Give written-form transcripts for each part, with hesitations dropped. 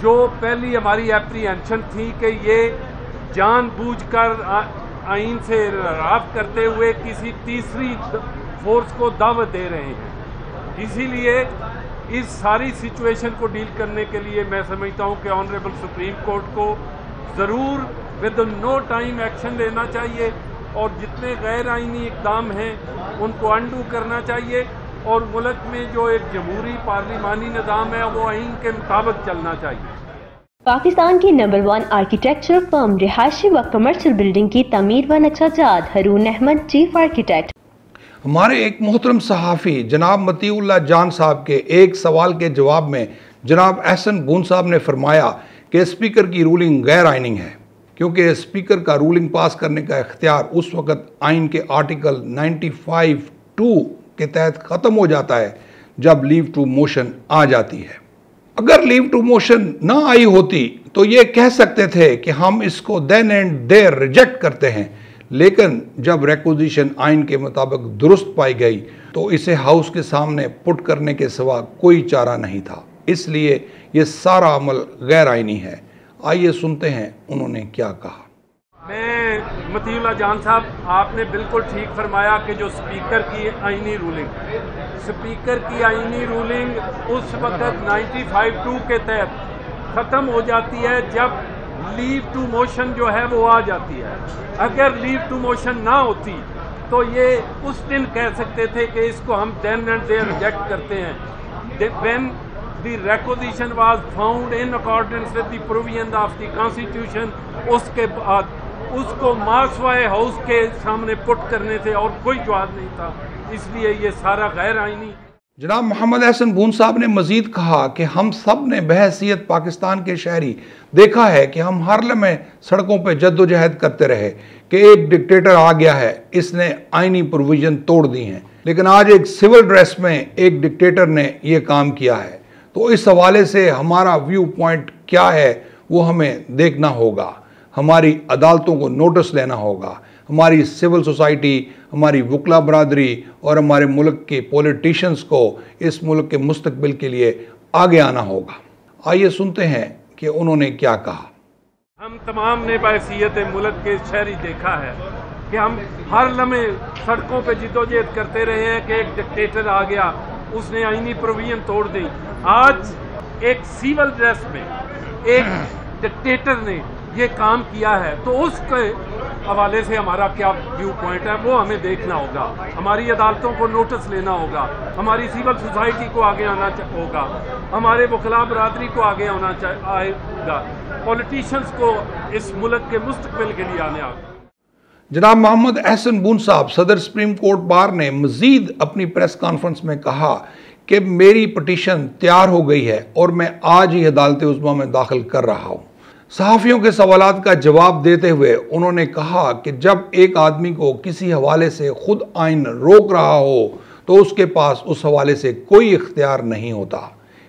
جو پہلی ہماری اپریہنشن تھی کہ یہ جان بوجھ کر آئین سے انحراف کرتے ہوئے کسی تیسری فورس کو دعوت دے رہے ہیں. اسی لیے اس ساری سچویشن کو ڈیل کرنے کے لیے میں سمجھتا ہوں کہ آنریبل سپریم کورٹ کو ضرور ود نو ٹائم ایکشن لینا چاہیے اور جتنے غیر آئینی اقدام ہیں ان کو انڈو کرنا چاہیے اور ملک میں جو ایک جمہوری پارلیمانی نظام ہے وہ آئین کے مطابق چلنا چاہیے. پاکستان کی نمبر 1 آرکیٹیکچر فرم رہائشی و کمرشل بلڈنگ کی تعمیر و نقشہ جات ہارون احمد چیف آرکیٹیکٹ. ہمارے ایک محترم صحافی جناب مطیع اللہ جان صاحب کے ایک سوال کے جواب میں جناب احسن بون صاحب نے فرمایا کہ اسپیکر کی رولنگ غیر آئینی ہے کیونکہ اسپیکر کا رولنگ پاس کرنے کا اختیار اس وقت آئین کے آرٹیکل 95(2) کے تحت ختم ہو جاتا ہے جب لیو ٹو موشن آ جاتی ہے. اگر لیو ٹو موشن نہ آئی ہوتی تو یہ کہہ سکتے تھے کہ ہم اس کو دین اینڈ دیر ریجیکٹ کرتے ہیں، لیکن جب ریکوزیشن آئین کے مطابق درست پائی گئی تو اسے ہاؤس کے سامنے پٹ کرنے کے سوا کوئی چارہ نہیں تھا. اس لیے یہ سارا عمل غیر آئینی ہے. آئیے سنتے ہیں انہوں نے کیا کہا. میں مطیع اللہ جان صاحب، آپ نے بالکل ٹھیک فرمایا کہ جو اسپیکر کی آئینی رولنگ اس وقت 95(2) کے تحت ختم ہو جاتی ہے جب لیو ٹو موشن جو ہے وہ آ جاتی ہے. اگر لیو ٹو موشن نہ ہوتی تو یہ اس دن کہہ سکتے تھے کہ اس کو ہم دین اینڈ دیر ریجیکٹ کرتے ہیں. when the requisition was found in accordance with the provision of the constitution، اس کے بعد اس کو مارسوائے ہاؤس کے سامنے پٹ کرنے تھے اور کوئی جواز نہیں تھا. اس لیے یہ سارا غیر آئینی. جناب محمد احسن بون صاحب نے مزید کہا کہ ہم سب نے بحیثیت پاکستان کے شہری دیکھا ہے کہ ہم ہر لمحے سڑکوں پہ جد و جہد کرتے رہے کہ ایک ڈکٹیٹر آ گیا ہے، اس نے آئینی پروویژن توڑ دی ہیں، لیکن آج ایک سول ڈریس میں ایک ڈکٹیٹر نے یہ کام کیا ہے. تو اس حوالے سے ہمارا ویو پوائنٹ کیا ہے وہ ہمیں دیکھنا ہوگا. ہماری عدالتوں کو نوٹس لینا ہوگا. ہماری سول سوسائٹی، ہماری وکلا برادری اور ہمارے ملک کے پولیٹیشنز کو اس ملک کے مستقبل کے لیے آگے آنا ہوگا. آئیے سنتے ہیں کہ انہوں نے کیا کہا. ہم تمام نے بحیثیت ملک کے شہری دیکھا ہے کہ ہم ہر لمحے سڑکوں پہ جدوجہد کرتے رہے ہیں کہ ایک ڈکٹیٹر آ گیا، اس نے آئینی پروویژن توڑ دی. آج ایک سیول ڈریس میں ایک ڈکٹیٹر نے یہ کام کیا ہے تو اس کے حوالے سے ہمارا کیا ویو پوائنٹ ہے وہ ہمیں دیکھنا ہوگا. ہماری عدالتوں کو نوٹس لینا ہوگا، ہماری سول سوسائٹی کو آگے آنا ہوگا، ہمارے وکلا برادری کو آگے آنا آئے گا، پولیٹیشنز کو اس ملک کے مستقبل کے لیے آنے آگا. جناب محمد احسن بون صاحب صدر سپریم کورٹ بار نے مزید اپنی پریس کانفرنس میں کہا کہ میری پٹیشن تیار ہو گئی ہے اور میں آج ہی عدالت عظمیٰ میں داخل کر رہا ہوں. صحافیوں کے سوالات کا جواب دیتے ہوئے انہوں نے کہا کہ جب ایک آدمی کو کسی حوالے سے خود آئین روک رہا ہو تو اس کے پاس اس حوالے سے کوئی اختیار نہیں ہوتا.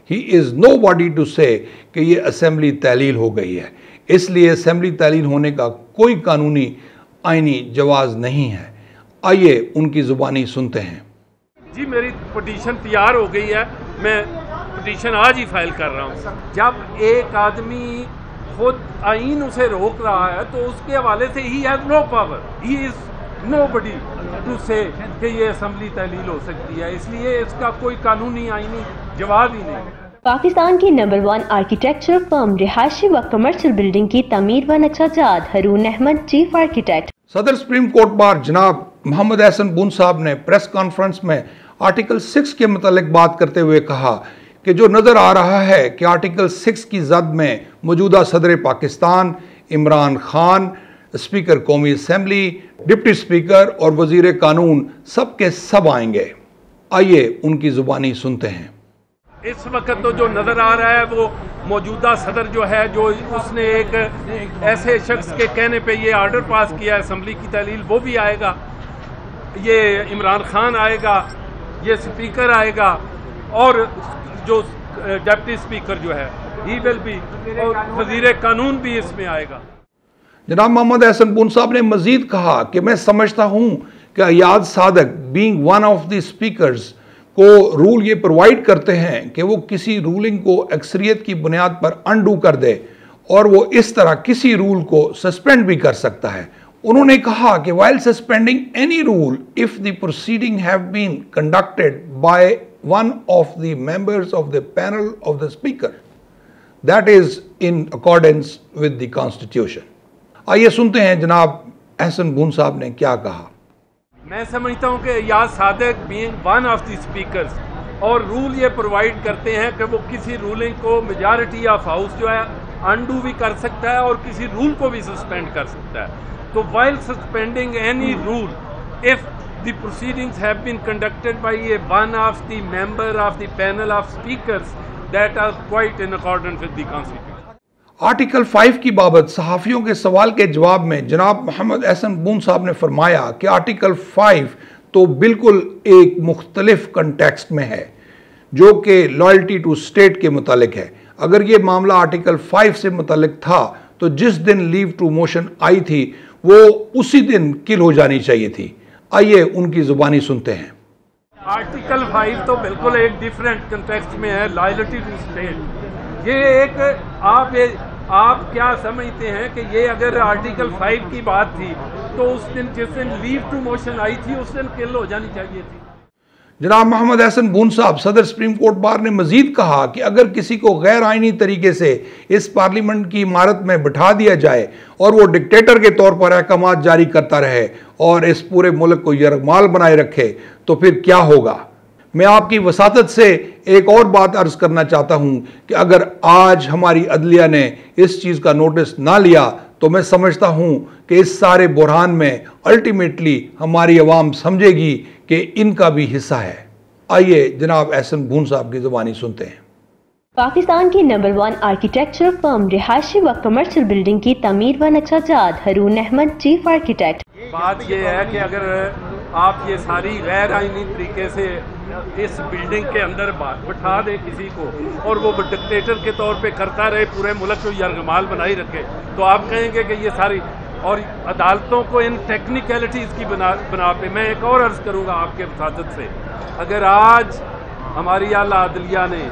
He is nobody to say کہ یہ اسمبلی تحلیل ہو گئی ہے، اس لیے اسمبلی تحلیل ہونے کا کوئی قانونی آئینی جواز نہیں ہے. آئیے ان کی زبانی سنتے ہیں. جی میری پٹیشن تیار ہو گئی ہے، میں پٹیشن آج ہی فائل کر رہا ہوں. جب ایک آدمی خود آئین اسے روک رہا ہے تو اس کے حوالے سے he has no power, he is nobody to say کہ یہ اسمبلی تحلیل ہو سکتی ہے. اس لیے اس کا کوئی قانونی آئینی جواز ہی نہیں. پاکستان کی نمبر 1 آرکیٹیکچر فرم رہائشی و کمرشل بلڈنگ کی تعمیر و نقشہ جات ہارون احمد چیف آرکیٹیکٹ. صدر سپریم کورٹ بار جناب محمد احسن بون صاحب نے پریس کانفرنس میں آرٹیکل 6 کے متعلق بات کرتے ہوئے کہا کہ جو نظر آ رہا ہے کہ آرٹیکل 6 کی زد میں موجودہ صدر پاکستان عمران خان، اسپیکر قومی اسمبلی، ڈپٹی اسپیکر اور وزیر قانون سب کے سب آئیں گے. آئیے ان کی زبانی سنتے ہیں. اس وقت تو جو نظر آ رہا ہے وہ موجودہ صدر جو ہے، جو اس نے ایک ایسے شخص کے کہنے پہ یہ آرڈر پاس کیا ہے اسمبلی کی تحلیل، وہ بھی آئے گا، یہ عمران خان آئے گا، یہ اسپیکر آئے گا اور جو ڈپٹی اسپیکر جو ہے ہی ول بی، اور وزیر قانون بھی اس میں آئے گا. جناب محمد احسن بون صاحب نے مزید کہا کہ میں سمجھتا ہوں کہ Ayad Sadiq being one of the speakers کو رول یہ پرووائڈ کرتے ہیں کہ وہ کسی رولنگ کو اکثریت کی بنیاد پر انڈو کر دے اور وہ اس طرح کسی رول کو سسپینڈ بھی کر سکتا ہے۔ انہوں نے کہا کہ while suspending any rule if the proceeding have been conducted by one of the members of the panel of the speaker, that is in accordance with the constitution۔ آئیے سنتے ہیں جناب احسن بون صاحب نے کیا کہا۔ میں سمجھتا ہوں کہ یا صادق being one of the speakers اور رول یہ پرووائڈ کرتے ہیں کہ وہ کسی رولنگ کو میجارٹی آف ہاؤس جو ہے انڈو بھی کر سکتا ہے اور کسی رول کو بھی سسپینڈ کر سکتا ہے۔ تو while suspending any rule, if the proceedings have been conducted by one of the member of the panel of speakers, that are quite in accordance with the constitution۔ Article 5 کی بابت صحافیوں کے سوال کے جواب میں جناب محمد احسن بون صاحب نے فرمایا کہ آرٹیکل 5 تو بالکل ایک مختلف کنٹیکسٹ میں ہے جو کہ لائلٹی ٹو اسٹیٹ کے متعلق ہے۔ اگر یہ معاملہ آرٹیکل 5 سے متعلق تھا تو جس دن لیو ٹو موشن آئی تھی وہ اسی دن کل ہو جانی چاہیے تھی۔ آئیے ان کی زبانی سنتے ہیں۔ آرٹیکل 5 تو بالکل ایک ڈیفرنٹ کنٹیکسٹ میں ہے، لائلٹی ٹو اسٹیٹ۔ یہ ایک آپ کیا سمجھتے ہیں کہ یہ اگر آرٹیکل 5 کی بات تھی تو اس دن جس دن لیو ٹو موشن آئی تھی اس دن کل ہو جانی چاہیے تھی۔ جناب محمد احسن بون صاحب صدر سپریم کورٹ بار نے مزید کہا کہ اگر کسی کو غیر آئینی طریقے سے اس پارلیمنٹ کی عمارت میں بٹھا دیا جائے اور وہ ڈکٹیٹر کے طور پر احکامات جاری کرتا رہے اور اس پورے ملک کو یرغمال بنائے رکھے تو پھر کیا ہوگا۔ میں آپ کی وساطت سے ایک اور بات عرض کرنا چاہتا ہوں کہ اگر آج ہماری عدلیہ نے اس چیز کا نوٹس نہ لیا تو میں سمجھتا ہوں کہ اس سارے بحران میں الٹیمیٹلی ہماری عوام سمجھے گی کہ ان کا بھی حصہ ہے۔ آئیے جناب احسن بون صاحب کی زبانی سنتے ہیں۔ پاکستان کی نمبر 1 آرکیٹیکچر فرم رہائشی و کمرشل بلڈنگ کی تعمیر و نقشہ جات ہرون احمد چیف آرکیٹیکٹ۔ بات یہ ہے کہ اگر آپ یہ ساری غیر آئینی طریقے سے اس بلڈنگ کے اندر بٹھا دیں کسی کو اور وہ ڈکٹیٹر کے طور پہ کرتا رہے، پورے ملک کو یرغمال بنائی رکھے، تو آپ کہیں گے کہ یہ ساری اور عدالتوں کو ان ٹیکنیکلٹیز کی بنا پہ میں ایک اور عرض کروں گا آپ کے وساطت سے، اگر آج ہماری اعلیٰ عدلیہ نے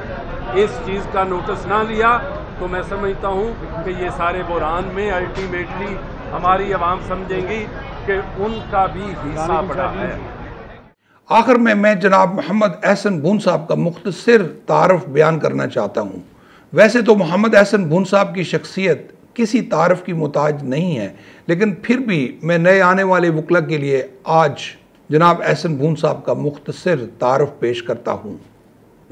اس چیز کا نوٹس نہ لیا تو میں سمجھتا ہوں کہ یہ سارے بحران میں الٹیمیٹلی ہماری عوام سمجھیں گی کہ ان کا بھی حصہ پڑا ہے۔ آخر میں جناب محمد احسن بون صاحب کا مختصر تعارف بیان کرنا چاہتا ہوں۔ ویسے تو محمد احسن بون صاحب کی شخصیت کسی تعارف کی محتاج نہیں ہے، لیکن پھر بھی میں نئے آنے والے وکلا کے لیے آج جناب احسن بون صاحب کا مختصر تعارف پیش کرتا ہوں۔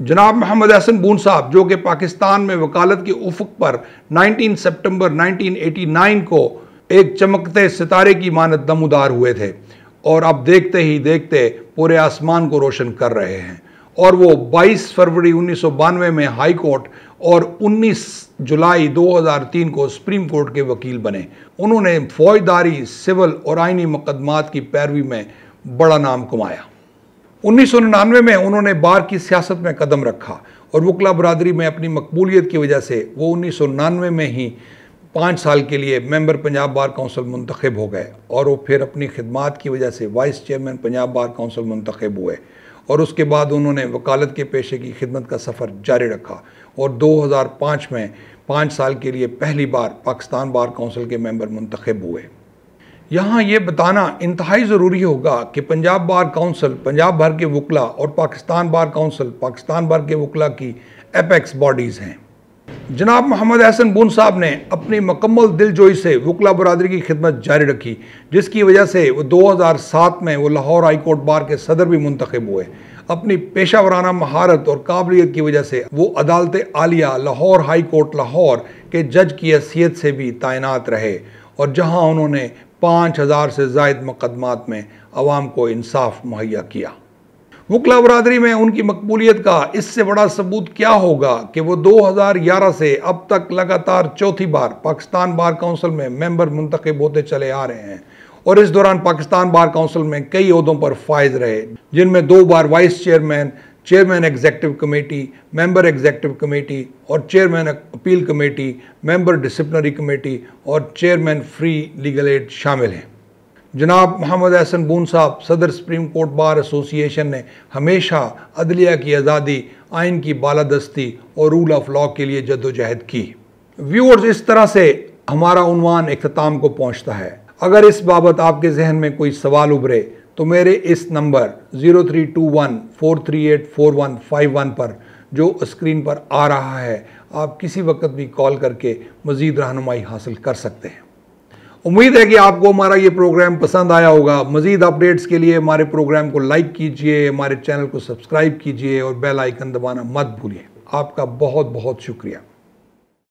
جناب محمد احسن بون صاحب جو کہ پاکستان میں وکالت کے افق پر 19 سپٹمبر 1989 کو ایک چمکتے ستارے کی مانند نمودار ہوئے تھے اور اب دیکھتے ہی دیکھتے پورے آسمان کو روشن کر رہے ہیں، اور وہ 22 فروری 1992 میں ہائی کورٹ اور 19 جولائی 2003 کو سپریم کورٹ کے وکیل بنے۔ انہوں نے فوجداری، سول اور آئینی مقدمات کی پیروی میں بڑا نام کمایا۔ 1999 میں انہوں نے بار کی سیاست میں قدم رکھا اور وکلا برادری میں اپنی مقبولیت کی وجہ سے وہ 1999 میں ہی 5 سال کے لیے ممبر پنجاب بار کونسل منتخب ہو گئے، اور وہ پھر اپنی خدمات کی وجہ سے vice chairman Punjab bar council منتخب ہوئے، اور اس کے بعد انہوں نے وکالت کے پیشے کی خدمت کا سفر جاری رکھا اور 2005 میں 5 سال کے لیے پہلی بار پاکستان بار کونسل کے ممبر منتخب ہوئے۔ یہاں یہ بتانا انتہائی ضروری ہوگا کہ پنجاب بار کونسل پنجاب بھر کے وکلا اور پاکستان بار کونسل پاکستان بھر کے وکلا کی ایپیکس باڈیز ہیں۔ جناب محمد احسن بون صاحب نے اپنی مکمل دل جوئی سے وکلا برادری کی خدمت جاری رکھی، جس کی وجہ سے وہ 2007 میں وہ لاہور ہائی کورٹ بار کے صدر بھی منتخب ہوئے۔ اپنی پیشہ ورانہ مہارت اور قابلیت کی وجہ سے وہ عدالت عالیہ لاہور ہائی کورٹ لاہور کے جج کی حیثیت سے بھی تعینات رہے، اور جہاں انہوں نے 5000 سے زائد مقدمات میں عوام کو انصاف مہیا کیا۔ وکلا برادری میں ان کی مقبولیت کا اس سے بڑا ثبوت کیا ہوگا کہ وہ 2011 سے اب تک لگاتار چوتھی بار پاکستان بار کونسل میں ممبر منتخب ہوتے چلے آ رہے ہیں، اور اس دوران پاکستان بار کونسل میں کئی عہدوں پر فائز رہے، جن میں 2 بار vice chairman, chairman executive committee, member executive committee اور chairman appeal committee, member disciplinary committee اور چیئرمین فری لیگل ایڈ شامل ہیں۔ جناب محمد احسن بون صاحب صدر سپریم کورٹ بار ایسوسی ایشن نے ہمیشہ عدلیہ کی آزادی، آئین کی بالادستی اور رول آف لاء کے لیے جدوجہد کی۔ ویورز، اس طرح سے ہمارا عنوان اختتام کو پہنچتا ہے۔ اگر اس بابت آپ کے ذہن میں کوئی سوال ابھرے تو میرے اس نمبر 0321-438-4151 پر جو اسکرین پر آ رہا ہے، آپ کسی وقت بھی کال کر کے مزید رہنمائی حاصل کر سکتے ہیں۔ امید ہے کہ آپ کو ہمارا یہ پروگرام پسند آیا ہوگا۔ مزید اپڈیٹس کے لیے ہمارے پروگرام کو لائک کیجئے، ہمارے چینل کو سبسکرائب کیجئے اور بیل آئیکن دبانا مت بھولیے۔ آپ کا بہت بہت شکریہ۔